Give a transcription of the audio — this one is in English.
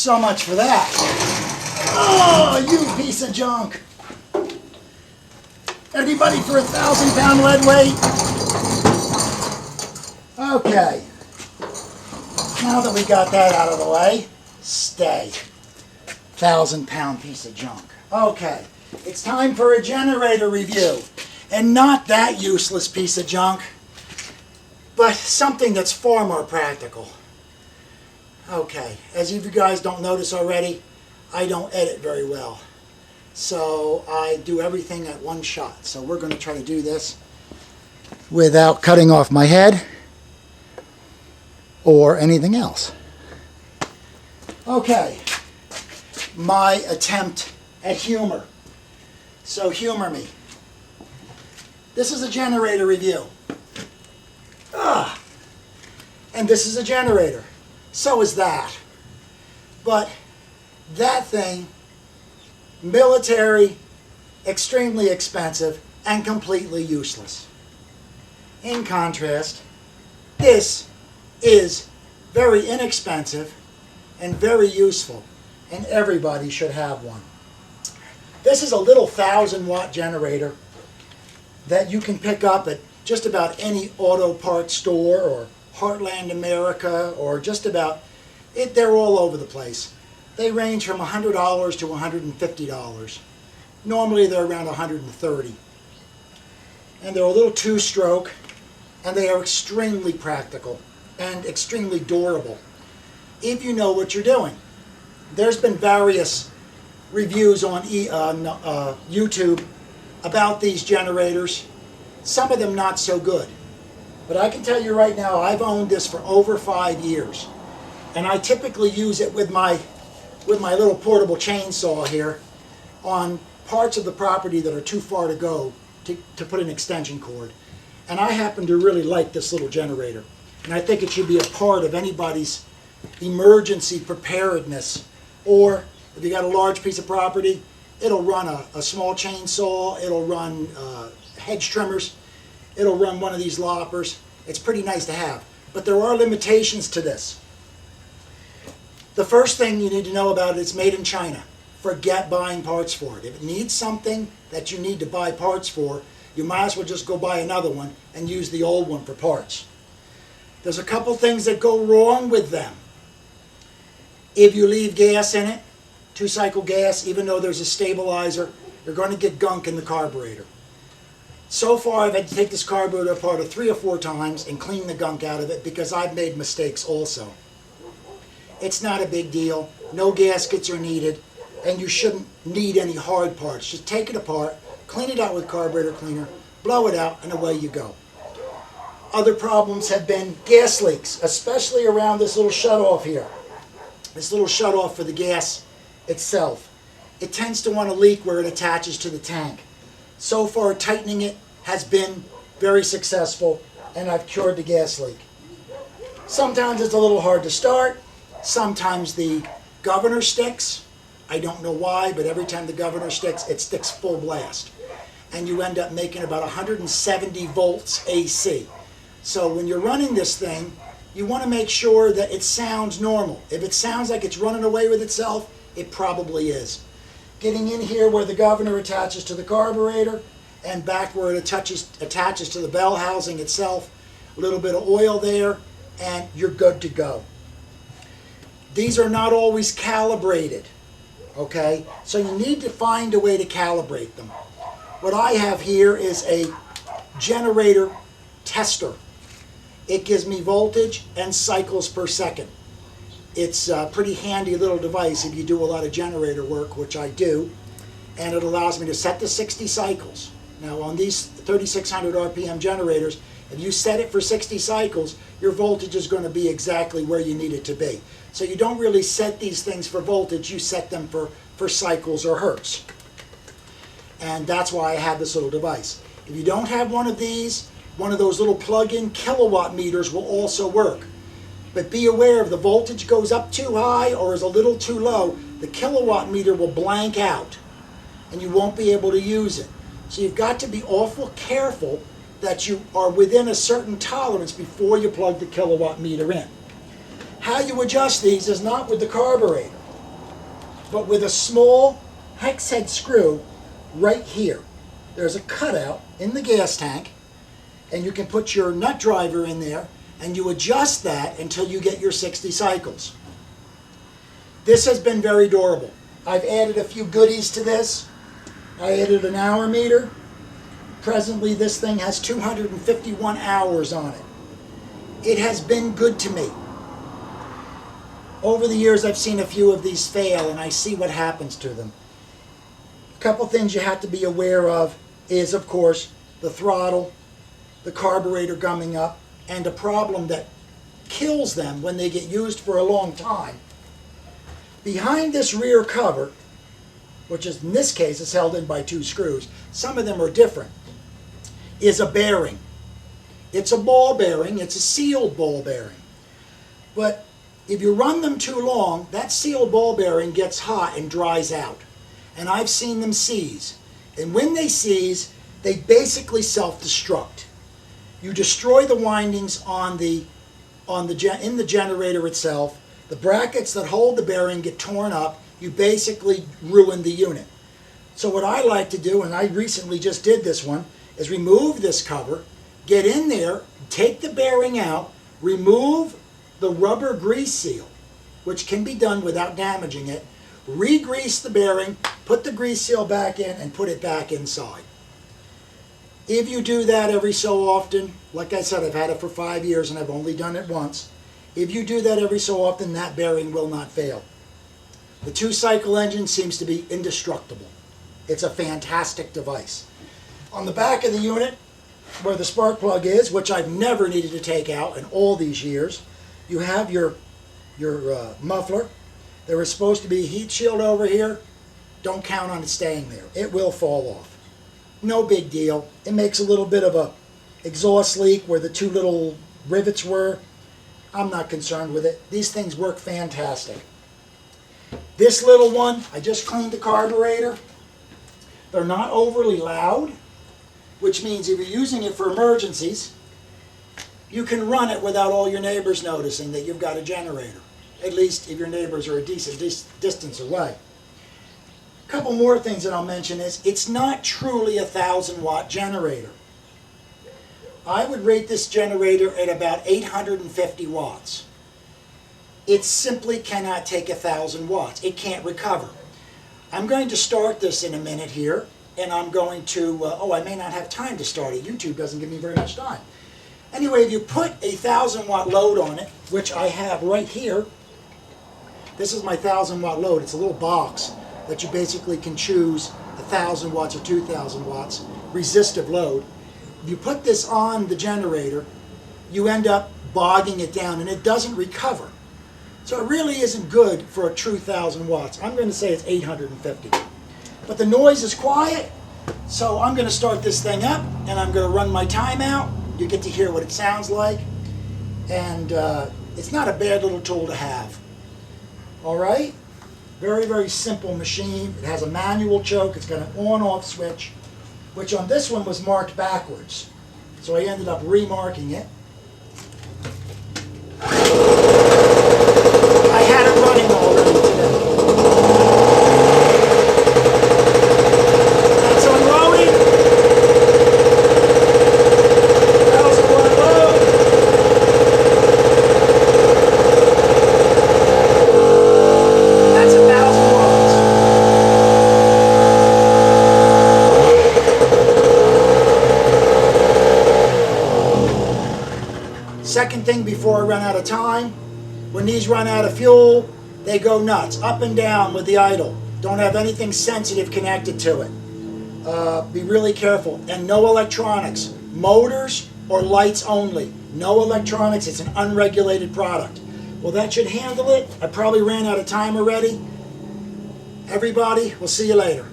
So much for that. Oh, you piece of junk. Anybody for a 1,000-pound lead weight? Okay. Now that we got that out of the way, stay. 1,000-pound piece of junk. Okay, it's time for a generator review. And not that useless piece of junk, but something that's far more practical. Okay, as if you guys don't notice already, I don't edit very well. So I do everything at one shot. So we're going to try to do this without cutting off my head or anything else. Okay, my attempt at humor. So humor me. This is a generator review. And this is a generator. So is that. But that thing, military, extremely expensive, and completely useless. In contrast, this is very inexpensive and very useful, and everybody should have one. This is a little 1,000-watt generator that you can pick up at just about any auto parts store or Heartland America or just about it. They're all over the place. They range from $100 to $150. Normally they're around $130. And they're a little two-stroke, and they are extremely practical and extremely durable if you know what you're doing. There's been various reviews on YouTube about these generators, some of them not so good. But I can tell you right now, I've owned this for over 5 years. And I typically use it with my little portable chainsaw here on parts of the property that are too far to go to put an extension cord. And I happen to really like this little generator. And I think it should be a part of anybody's emergency preparedness. Or if you got a large piece of property, it'll run a small chainsaw, it'll run hedge trimmers, it'll run one of these loppers. It's pretty nice to have. But there are limitations to this. The first thing you need to know about it, it's made in China. Forget buying parts for it. If it needs something that you need to buy parts for, you might as well just go buy another one and use the old one for parts. There's a couple things that go wrong with them. If you leave gas in it, 2-cycle gas, even though there's a stabilizer, you're going to get gunk in the carburetor. So far, I've had to take this carburetor apart 3 or 4 times and clean the gunk out of it because I've made mistakes also. It's not a big deal. No gaskets are needed, and you shouldn't need any hard parts. Just take it apart, clean it out with carburetor cleaner, blow it out, and away you go. Other problems have been gas leaks, especially around this little shutoff here. This little shutoff for the gas itself. It tends to want to leak where it attaches to the tank. So far, tightening it has been very successful, and I've cured the gas leak. Sometimes it's a little hard to start. Sometimes the governor sticks. I don't know why, but every time the governor sticks, it sticks full blast. And you end up making about 170 volts AC. So when you're running this thing, you want to make sure that it sounds normal. If it sounds like it's running away with itself, it probably is. Getting in here where the governor attaches to the carburetor and back where it attaches to the bell housing itself, a little bit of oil there, and you're good to go. These are not always calibrated, okay? So you need to find a way to calibrate them. What I have here is a generator tester. It gives me voltage and cycles per second. It's a pretty handy little device if you do a lot of generator work, which I do, and it allows me to set to 60 cycles. Now on these 3,600 RPM generators, if you set it for 60 cycles, your voltage is going to be exactly where you need it to be. So you don't really set these things for voltage, you set them for cycles or hertz. And that's why I have this little device. If you don't have one of these, one of those little plug-in kilowatt meters will also work. But be aware if the voltage goes up too high or is a little too low, the kilowatt meter will blank out and you won't be able to use it. So you've got to be awful careful that you are within a certain tolerance before you plug the kilowatt meter in. How you adjust these is not with the carburetor. but with a small hex head screw right here. There's a cutout in the gas tank, and you can put your nut driver in there, and you adjust that until you get your 60 cycles. This has been very durable. I've added a few goodies to this. I added an hour meter. Presently, this thing has 251 hours on it. It has been good to me. Over the years, I've seen a few of these fail, and I see what happens to them. A couple things you have to be aware of is, of course, the throttle, the carburetor gumming up, and a problem that kills them when they get used for a long time. Behind this rear cover, which is in this case is held in by 2 screws, some of them are different, is a bearing. It's a ball bearing, it's a sealed ball bearing. But if you run them too long, that sealed ball bearing gets hot and dries out. And I've seen them seize. And when they seize, they basically self-destruct. You destroy the windings in the generator itself. The brackets that hold the bearing get torn up. You basically ruin the unit. So what I like to do, and I recently just did this one, is remove this cover, get in there, take the bearing out, remove the rubber grease seal, which can be done without damaging it, re-grease the bearing, put the grease seal back in, and put it back inside. If you do that every so often, like I said, I've had it for 5 years and I've only done it once. If you do that every so often, that bearing will not fail. The 2-cycle engine seems to be indestructible. It's a fantastic device. On the back of the unit, where the spark plug is, which I've never needed to take out in all these years, you have your muffler. There is supposed to be a heat shield over here. Don't count on it staying there. It will fall off. No big deal. It makes a little bit of a exhaust leak where the 2 little rivets were. I'm not concerned with it. These things work fantastic. This little one, I just cleaned the carburetor. They're not overly loud, which means if you're using it for emergencies, you can run it without all your neighbors noticing that you've got a generator, at least if your neighbors are a decent distance away. A couple more things that I'll mention is it's not truly a 1,000-watt generator. I would rate this generator at about 850 watts. It simply cannot take 1,000 watts. It can't recover. I'm going to start this in a minute here, and I'm going to, I may not have time to start it. YouTube doesn't give me very much time. Anyway, if you put a 1,000-watt load on it, which I have right here, this is my 1,000-watt load. It's a little box that you basically can choose 1,000 watts or 2,000 watts, resistive load. If you put this on the generator, you end up bogging it down, and it doesn't recover. So it really isn't good for a true 1,000 watts. I'm going to say it's 850. But the noise is quiet, so I'm going to start this thing up, and I'm going to run my timeout. You get to hear what it sounds like, and it's not a bad little tool to have. All right? Very, very simple machine. It has a manual choke. It's got an on-off switch, which on this one was marked backwards. So I ended up remarking it. I had it running already today. That's unloading. 1,000-watt load. That's 1,000 watts. Second thing before I run out of time, when these run out of fuel, they go nuts, up and down with the idle. Don't have anything sensitive connected to it. Be really careful. And no electronics. Motors or lights only. No electronics. It's an unregulated product. Well, that should handle it. I probably ran out of time already. Everybody, we'll see you later.